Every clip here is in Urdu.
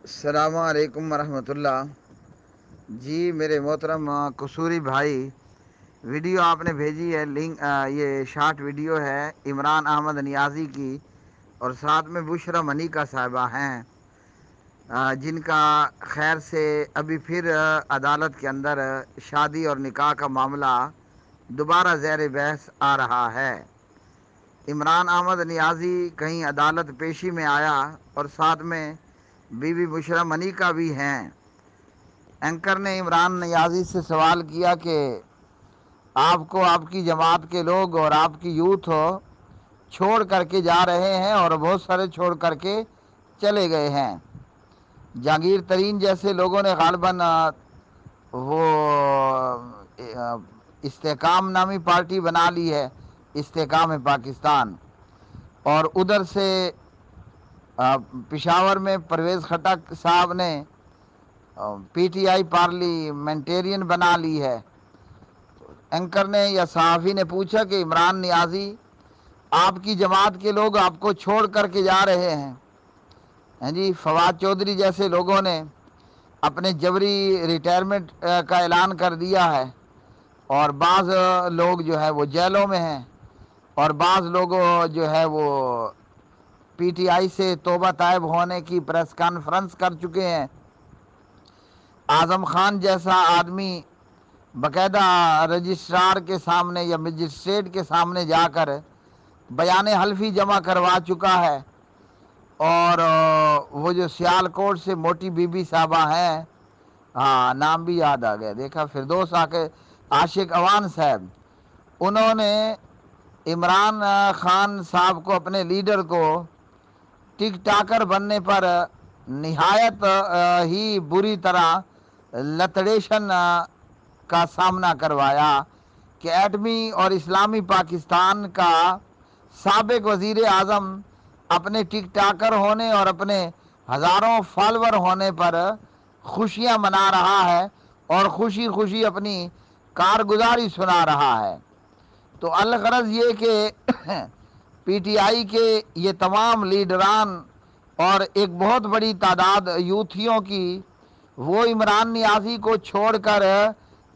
السلام علیکم ورحمۃ اللہ۔ جی میرے محترم قصوری بھائی، ویڈیو آپ نے بھیجی ہے لنک، یہ شارٹ ویڈیو ہے عمران احمد نیازی کی، اور ساتھ میں بشرا منی کا صاحبہ ہیں، جن کا خیر سے ابھی پھر عدالت کے اندر شادی اور نکاح کا معاملہ دوبارہ زیر بحث آ رہا ہے۔ عمران احمد نیازی کہیں عدالت پیشی میں آیا اور ساتھ میں بی بی بشرا منی کا بھی ہیں۔ اینکر نے عمران نیازی سے سوال کیا کہ آپ کو آپ کی جماعت کے لوگ اور آپ کی یوتھ چھوڑ کر کے جا رہے ہیں، اور بہت سارے چھوڑ کر کے چلے گئے ہیں۔ جہانگیر ترین جیسے لوگوں نے غالباً وہ استحکام نامی پارٹی بنا لی ہے، استحکام پاکستان، اور ادھر سے پشاور میں پرویز خٹک صاحب نے پی ٹی آئی پارلیمنٹیرین بنا لی ہے۔ اینکر نے یا صحافی نے پوچھا کہ عمران نیازی، آپ کی جماعت کے لوگ آپ کو چھوڑ کر کے جا رہے ہیں، جی فواد چودھری جیسے لوگوں نے اپنے جبری ریٹائرمنٹ کا اعلان کر دیا ہے، اور بعض لوگ جو ہے وہ جیلوں میں ہیں، اور بعض لوگ جو ہے وہ پی ٹی آئی سے توبہ طائب ہونے کی پریس کانفرنس کر چکے ہیں۔ اعظم خان جیسا آدمی باقاعدہ رجسٹرار کے سامنے یا مجسٹریٹ کے سامنے جا کر بیان حلفی جمع کروا چکا ہے، اور وہ جو سیالکوٹ سے موٹی بی بی صاحبہ ہیں، ہاں نام بھی یاد آ گیا، دیکھا فردوس عاشق اوان صاحب، انہوں نے عمران خان صاحب کو، اپنے لیڈر کو، ٹک ٹاکر بننے پر نہایت ہی بری طرح لتڑیشن کا سامنا کروایا کہ ایٹمی اور اسلامی پاکستان کا سابق وزیر اعظم اپنے ٹک ٹاکر ہونے اور اپنے ہزاروں فالور ہونے پر خوشیاں منا رہا ہے، اور خوشی خوشی اپنی کارگزاری سنا رہا ہے۔ تو الغرض یہ کہ پی ٹی آئی کے یہ تمام لیڈران اور ایک بہت بڑی تعداد یوتھیوں کی، وہ عمران نیازی کو چھوڑ کر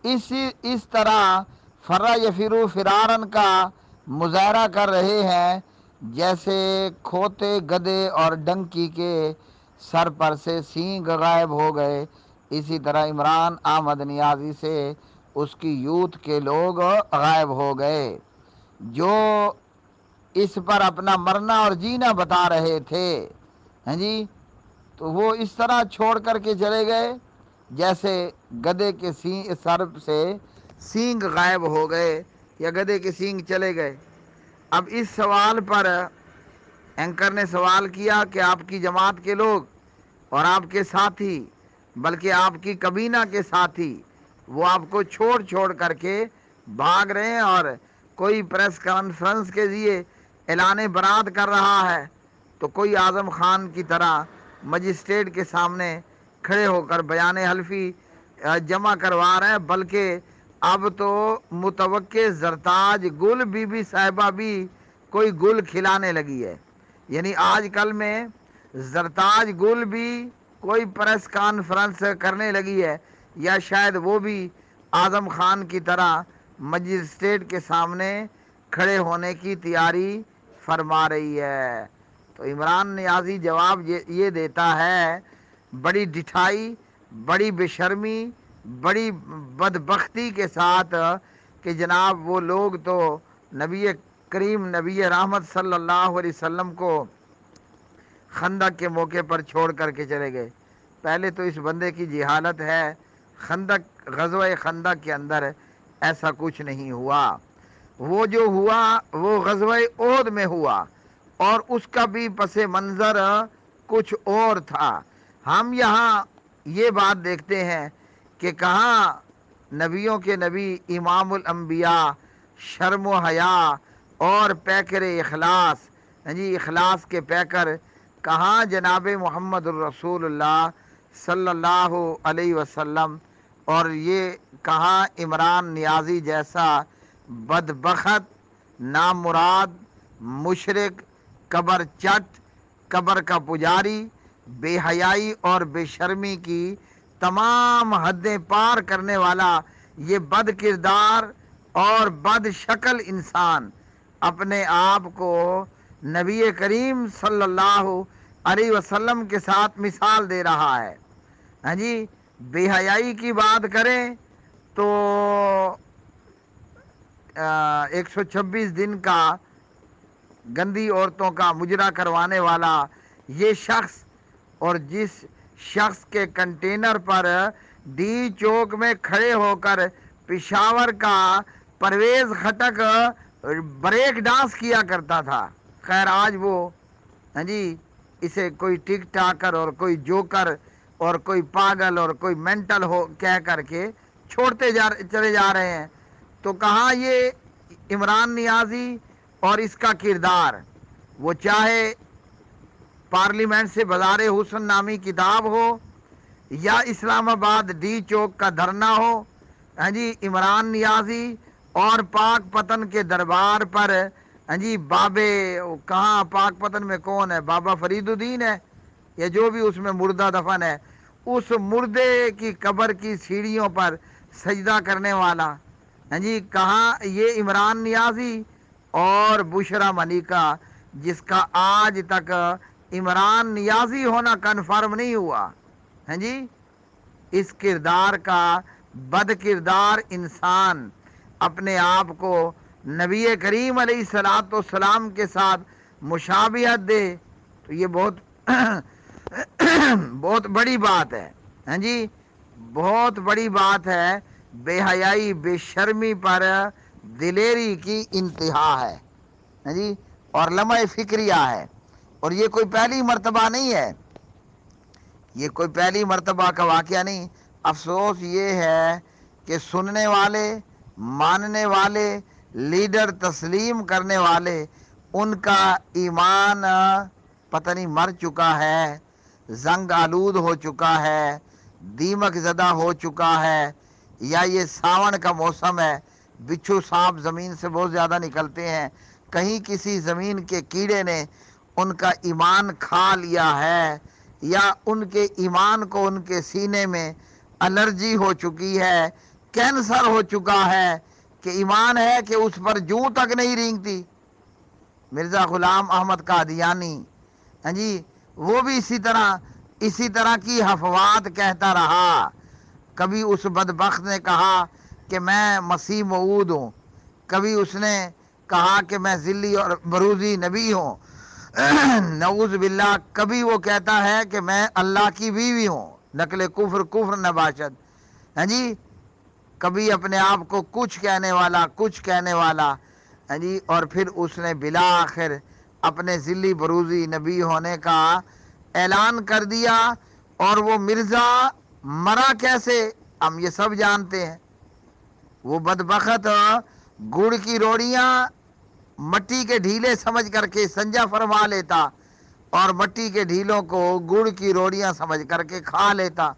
اس طرح فرا یفرو فرارن کا مظاہرہ کر رہے ہیں جیسے کھوتے گدے اور ڈنکی کے سر پر سے سینگ غائب ہو گئے۔ اسی طرح عمران احمد نیازی سے اس کی یوتھ کے لوگ غائب ہو گئے، جو اس پر اپنا مرنا اور جینا بتا رہے تھے، ہاں جی، تو وہ اس طرح چھوڑ کر کے چلے گئے جیسے گدے کے سر سے سینگ غائب ہو گئے یا گدے کے سینگ چلے گئے۔ اب اس سوال پر اینکر نے سوال کیا کہ آپ کی جماعت کے لوگ اور آپ کے ساتھی، بلکہ آپ کی کابینہ کے ساتھی، وہ آپ کو چھوڑ کر کے بھاگ رہے ہیں، اور کوئی پریس کانفرنس کے ذریعے اعلان برات کر رہا ہے، تو کوئی اعظم خان کی طرح مجسٹریٹ کے سامنے کھڑے ہو کر بیان حلفی جمع کروا رہے ہیں، بلکہ اب تو متوقع زرتاج گل بی بی صاحبہ بھی کوئی گل کھلانے لگی ہے، یعنی آج کل میں زرتاج گل بھی کوئی پریس کانفرنس کرنے لگی ہے، یا شاید وہ بھی اعظم خان کی طرح مجسٹریٹ کے سامنے کھڑے ہونے کی تیاری فرما رہی ہے۔ تو عمران نیازی جواب یہ دیتا ہے بڑی ڈٹھائی، بڑی بے شرمی، بڑی بدبختی کے ساتھ کہ جناب وہ لوگ تو نبی کریم، نبی رحمت صلی اللہ علیہ وسلم کو خندق کے موقع پر چھوڑ کر کے چلے گئے۔ پہلے تو اس بندے کی جہالت ہے، غزوہ خندق کے اندر ایسا کچھ نہیں ہوا، وہ جو ہوا وہ غزوہ احد میں ہوا، اور اس کا بھی پس منظر کچھ اور تھا۔ ہم یہاں یہ بات دیکھتے ہیں کہ کہاں نبیوں کے نبی، امام الانبیاء، شرم و حیا اور پیکر اخلاص، جی اخلاص کے پیکر، کہاں جناب محمد الرسول اللہ صلی اللہ علیہ وسلم، اور یہ کہاں عمران نیازی جیسا بدبخت، نامراد، مشرک، قبر چٹ، قبر کا پجاری، بے حیائی اور بے شرمی کی تمام حدیں پار کرنے والا یہ بد کردار اور بد شکل انسان اپنے آپ کو نبی کریم صلی اللہ علیہ وسلم کے ساتھ مثال دے رہا ہے۔ ہاں جی، بے حیائی کی بات کریں تو 126 دن کا گندی عورتوں کا مجرا کروانے والا یہ شخص، اور جس شخص کے کنٹینر پر ڈی چوک میں کھڑے ہو کر پشاور کا پرویز خٹک بریک ڈانس کیا کرتا تھا، خیر آج وہ ہاں جی اسے کوئی ٹک ٹاکر اور کوئی جوکر اور کوئی پاگل اور کوئی مینٹل ہو کہہ کر کے چھوڑتے چلے جا رہے ہیں۔ تو کہاں یہ عمران نیازی اور اس کا کردار، وہ چاہے پارلیمنٹ سے بازار حسن نامی کتاب ہو یا اسلام آباد ڈی چوک کا دھرنا ہو، ہاں جی عمران نیازی اور پاک پتن کے دربار پر ہاں جی بابے کہاں پاک پتن میں کون ہے، بابا فرید الدین ہے یا جو بھی اس میں مردہ دفن ہے، اس مردے کی قبر کی سیڑھیوں پر سجدہ کرنے والا، ہاں جی کہاں یہ عمران نیازی اور بشرا ملکہ جس کا آج تک عمران نیازی ہونا کنفرم نہیں ہوا، ہاں جی اس کردار کا بد کردار انسان اپنے آپ کو نبی کریم علیہ الصلوۃ والسلام کے ساتھ مشابہت دے تو یہ بہت بہت بڑی بات ہے، ہاں جی بہت بڑی بات ہے۔ بے حیائی بے شرمی پر دلیری کی انتہا ہے، ہاں جی اور لمحہ فکریہ ہے، اور یہ کوئی پہلی مرتبہ نہیں ہے، یہ کوئی پہلی مرتبہ کا واقعہ نہیں۔ افسوس یہ ہے کہ سننے والے، ماننے والے، لیڈر تسلیم کرنے والے، ان کا ایمان پتہ نہیں مر چکا ہے، زنگ آلود ہو چکا ہے، دیمک زدہ ہو چکا ہے، یا یہ ساون کا موسم ہے، بچھو سانپ زمین سے بہت زیادہ نکلتے ہیں، کہیں کسی زمین کے کیڑے نے ان کا ایمان کھا لیا ہے، یا ان کے ایمان کو ان کے سینے میں الرجی ہو چکی ہے، کینسر ہو چکا ہے کہ ایمان ہے کہ اس پر جوں تک نہیں رینگتی۔ مرزا غلام احمد قادیانی ہاں جی وہ بھی اسی طرح کی افواہات کہتا رہا۔ کبھی اس بدبخت نے کہا کہ میں مسیح موعود ہوں، کبھی اس نے کہا کہ میں ذلی اور بروزی نبی ہوں، نعوذ باللہ کبھی وہ کہتا ہے کہ میں اللہ کی بیوی ہوں، نقل کفر کفر نباشد، ہاں جی کبھی اپنے آپ کو کچھ کہنے والا ہاں جی اور پھر اس نے بالآخر اپنے ذلی بروزی نبی ہونے کا اعلان کر دیا، اور وہ مرزا مرا کیسے ہم یہ سب جانتے ہیں۔ وہ بدبخت گڑ کی روڑیاں مٹی کے ڈھیلے سمجھ کر کے سنجا فرما لیتا، اور مٹی کے ڈھیلوں کو گڑ کی روڑیاں سمجھ کر کے کھا لیتا۔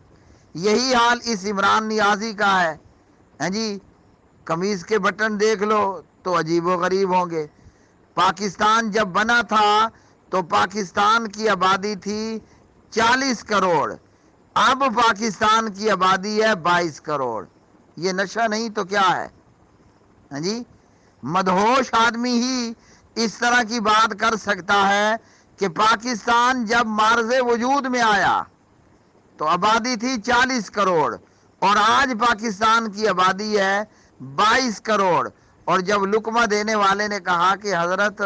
یہی حال اس عمران نیازی کا ہے، ہاں جی قمیض کے بٹن دیکھ لو تو عجیب و غریب ہوں گے۔ پاکستان جب بنا تھا تو پاکستان کی آبادی تھی 40 کروڑ، اب پاکستان کی آبادی ہے 22 کروڑ۔ یہ نشہ نہیں تو کیا ہے، ہاں جی مدہوش آدمی ہی اس طرح کی بات کر سکتا ہے کہ پاکستان جب معرض وجود میں آیا تو آبادی تھی 40 کروڑ، اور آج پاکستان کی آبادی ہے 22 کروڑ، اور جب لقمہ دینے والے نے کہا کہ حضرت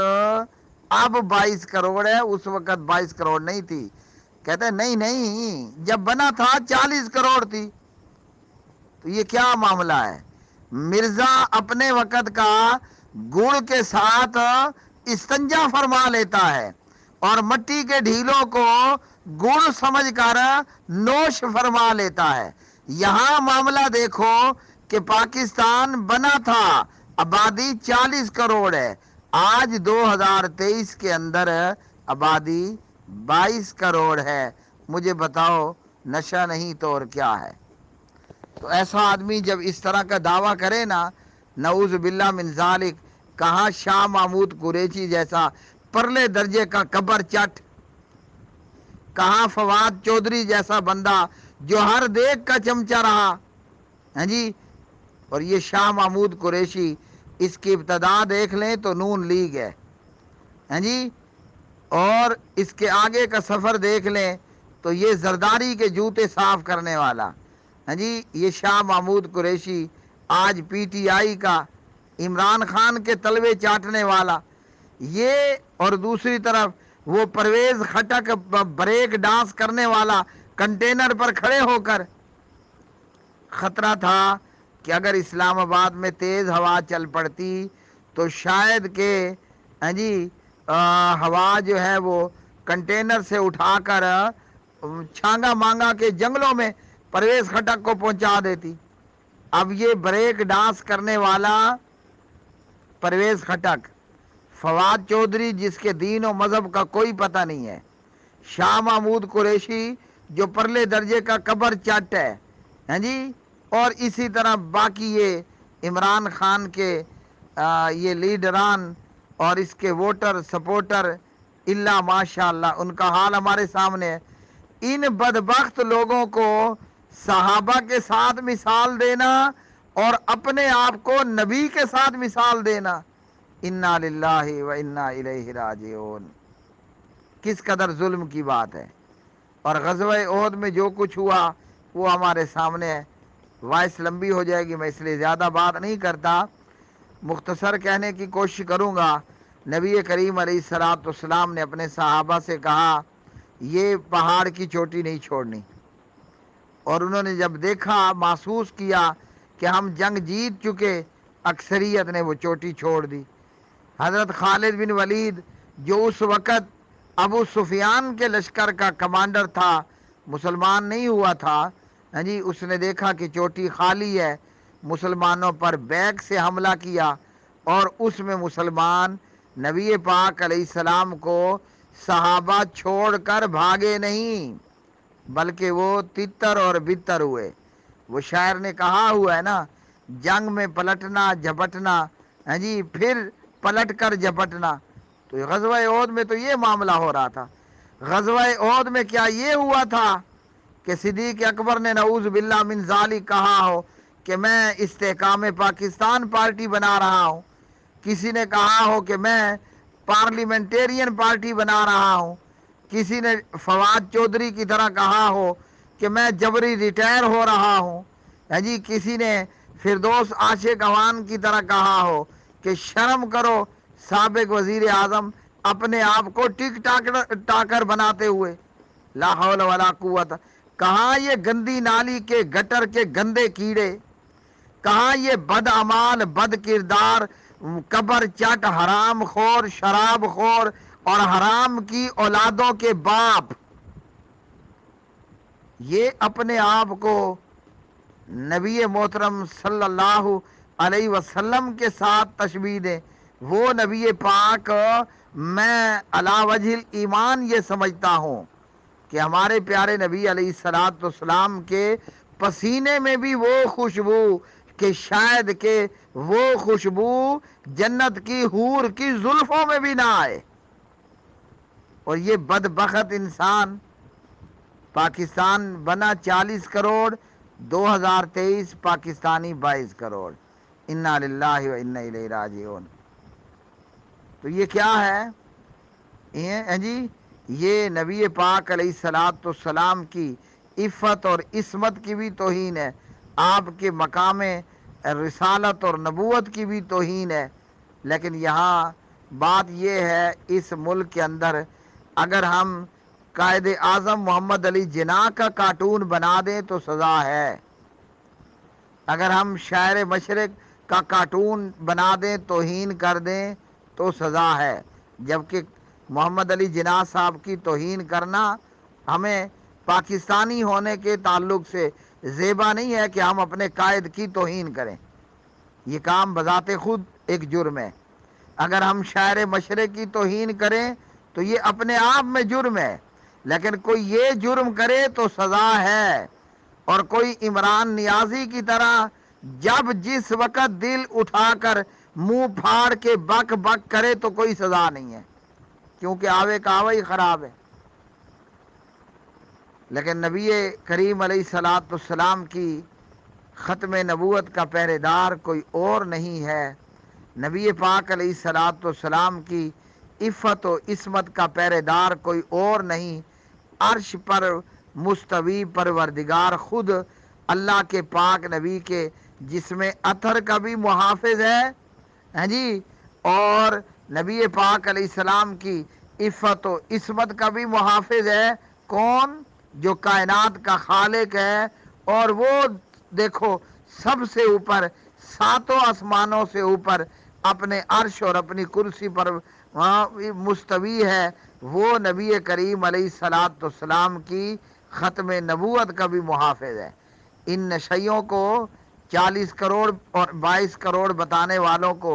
اب 22 کروڑ ہے، اس وقت 22 کروڑ نہیں تھی، کہتے نہیں جب بنا تھا 40 کروڑ تھی۔ تو یہ کیا معاملہ ہے؟ مرزا اپنے وقت کا گڑ کے ساتھ استنجا فرما لیتا ہے، اور مٹی کے ڈھیلوں کو گڑ سمجھ کر نوش فرما لیتا ہے۔ یہاں معاملہ دیکھو کہ پاکستان بنا تھا، آبادی 40 کروڑ ہے، آج 2023 کے اندر آبادی 22 کروڑ ہے۔ مجھے بتاؤ نشہ نہیں تو اور کیا ہے؟ تو ایسا آدمی جب اس طرح کا دعویٰ کرے نا، نعوذ باللہ من ذالک، کہاں شاہ محمود قریشی جیسا پرلے درجے کا کبر چٹ، کہاں فواد چودھری جیسا بندہ جو ہر دیکھ کا چمچہ رہا، ہاں جی، اور یہ شاہ محمود قریشی، اس کی ابتدا دیکھ لیں تو نون لیگ ہے، ہاں جی، اور اس کے آگے کا سفر دیکھ لیں تو یہ زرداری کے جوتے صاف کرنے والا، ہاں جی، یہ شاہ محمود قریشی آج پی ٹی آئی کا، عمران خان کے تلوے چاٹنے والا یہ، اور دوسری طرف وہ پرویز خٹک بریک ڈانس کرنے والا کنٹینر پر کھڑے ہو کر۔ خطرہ تھا کہ اگر اسلام آباد میں تیز ہوا چل پڑتی تو شاید کہ ہاں جی ہوا جو ہے وہ کنٹینر سے اٹھا کر چھانگا مانگا کے جنگلوں میں پرویز خٹک کو پہنچا دیتی۔ اب یہ بریک ڈانس کرنے والا پرویز خٹک، فواد چودھری جس کے دین و مذہب کا کوئی پتہ نہیں ہے، شاہ محمود قریشی جو پرلے درجے کا قبر چٹ ہے، ہاں جی، اور اسی طرح باقی یہ عمران خان کے یہ لیڈران اور اس کے ووٹر سپورٹر، اللہ ماشاء اللہ ان کا حال ہمارے سامنے ہے۔ ان بدبخت لوگوں کو صحابہ کے ساتھ مثال دینا اور اپنے آپ کو نبی کے ساتھ مثال دینا، انا للہ و انا الیہ راجعون، کس قدر ظلم کی بات ہے۔ اور غزوہ احد میں جو کچھ ہوا وہ ہمارے سامنے ہے۔ وائس لمبی ہو جائے گی، میں اس لیے زیادہ بات نہیں کرتا، مختصر کہنے کی کوشش کروں گا۔ نبی کریم علیہ الصلوۃ والسلام نے اپنے صحابہ سے کہا یہ پہاڑ کی چوٹی نہیں چھوڑنی، اور انہوں نے جب دیکھا، محسوس کیا کہ ہم جنگ جیت چکے، اکثریت نے وہ چوٹی چھوڑ دی۔ حضرت خالد بن ولید جو اس وقت ابو سفیان کے لشکر کا کمانڈر تھا، مسلمان نہیں ہوا تھا، ہاں جی، اس نے دیکھا کہ چوٹی خالی ہے، مسلمانوں پر بیک سے حملہ کیا، اور اس میں مسلمان نبی پاک علیہ السلام کو صحابہ چھوڑ کر بھاگے نہیں، بلکہ وہ تتر اور بتر ہوئے۔ وہ شاعر نے کہا ہوا ہے نا، جنگ میں پلٹنا جھپٹنا، ہاں جی، پھر پلٹ کر جھپٹنا۔ تو غزوہ احد میں تو یہ معاملہ ہو رہا تھا۔ غزوہ احد میں کیا یہ ہوا تھا کہ صدیق اکبر نے نعوذ باللہ من ذالک کہا ہو کہ میں استحکام پاکستان پارٹی بنا رہا ہوں، کسی نے کہا ہو کہ میں پارلیمنٹیرین پارٹی بنا رہا ہوں، کسی نے فواد چودھری کی طرح کہا ہو کہ میں جبری ریٹائر ہو رہا ہوں، ہاں جی، کسی نے فردوس عاشق اوان کی طرح کہا ہو کہ شرم کرو سابق وزیر اعظم اپنے آپ کو ٹک ٹاکر بناتے ہوئے، لا حول ولا قوت۔ کہاں یہ گندی نالی کے گٹر کے گندے کیڑے، کہاں یہ بد اعمال بد کردار قبر چٹ حرام خور شراب خور اور حرام کی اولادوں کے باپ، یہ اپنے آپ کو نبی محترم صلی اللہ علیہ وسلم کے ساتھ تشبیہ دیں۔ وہ نبی پاک، میں علی وجہ ایمان یہ سمجھتا ہوں کہ ہمارے پیارے نبی علیہ الصلوۃ والسلام کے پسینے میں بھی وہ خوشبو کہ شاید کہ وہ خوشبو جنت کی حور کی زلفوں میں بھی نہ آئے، اور یہ بدبخت انسان، پاکستان بنا 40 کروڑ، 2023 پاکستانی 22 کروڑ، انا للہ و انا الیہ راجعون۔ تو یہ کیا ہے؟ یہ جی یہ نبی پاک علیہ الصلوۃ والسلام کی عفت اور عصمت کی بھی توہین ہے، آپ کے مقام رسالت اور نبوت کی بھی توہین ہے۔ لیکن یہاں بات یہ ہے، اس ملک کے اندر اگر ہم قائد اعظم محمد علی جناح کا کارٹون بنا دیں تو سزا ہے، اگر ہم شاعر مشرق کا کارٹون بنا دیں توہین کر دیں تو سزا ہے، جبکہ محمد علی جناح صاحب کی توہین کرنا ہمیں پاکستانی ہونے کے تعلق سے زیبا نہیں ہے کہ ہم اپنے قائد کی توہین کریں، یہ کام بذات خود ایک جرم ہے۔ اگر ہم شاعر مشرق کی توہین کریں تو یہ اپنے آپ میں جرم ہے، لیکن کوئی یہ جرم کرے تو سزا ہے، اور کوئی عمران نیازی کی طرح جب جس وقت دل اٹھا کر منہ پھاڑ کے بک بک کرے تو کوئی سزا نہیں ہے، کیونکہ آوے کا آوے ہی خراب ہے۔ لیکن نبی کریم علیہ الصلاۃ والسلام کی ختم نبوت کا پہرے دار کوئی اور نہیں ہے۔ نبی پاک علیہ الصلاۃ والسلام کی عفت و عصمت کا پہرے دار کوئی اور نہیں۔ عرش پر مستوی پروردگار خود اللہ کے پاک نبی کے جسم اطہر کا بھی محافظ ہے، ہاں جی، اور نبی پاک علیہ السلام کی عفت و عصمت کا بھی محافظ ہے۔ کون؟ جو کائنات کا خالق ہے، اور وہ دیکھو سب سے اوپر، ساتوں آسمانوں سے اوپر اپنے عرش اور اپنی کرسی پر مستوی ہے۔ وہ نبی کریم علیہ الصلاۃ والسلام کی ختم نبوت کا بھی محافظ ہے۔ ان نشیوں کو 40 کروڑ اور 22 کروڑ بتانے والوں کو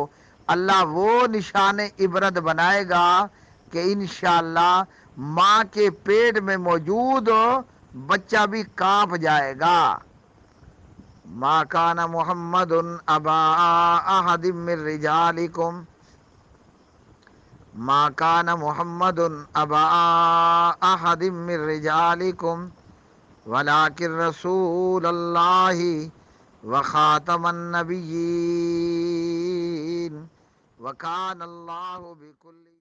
اللہ وہ نشان عبرت بنائے گا کہ انشاءاللہ ماں کے پیٹ میں موجود بچہ بھی کانپ جائے گا۔ ما کان محمد ابا احد من رجالکم، ما کان محمد ابا احد من رجالکم ولکن رسول اللہ وخاتم النبیین وکان اللہ بکل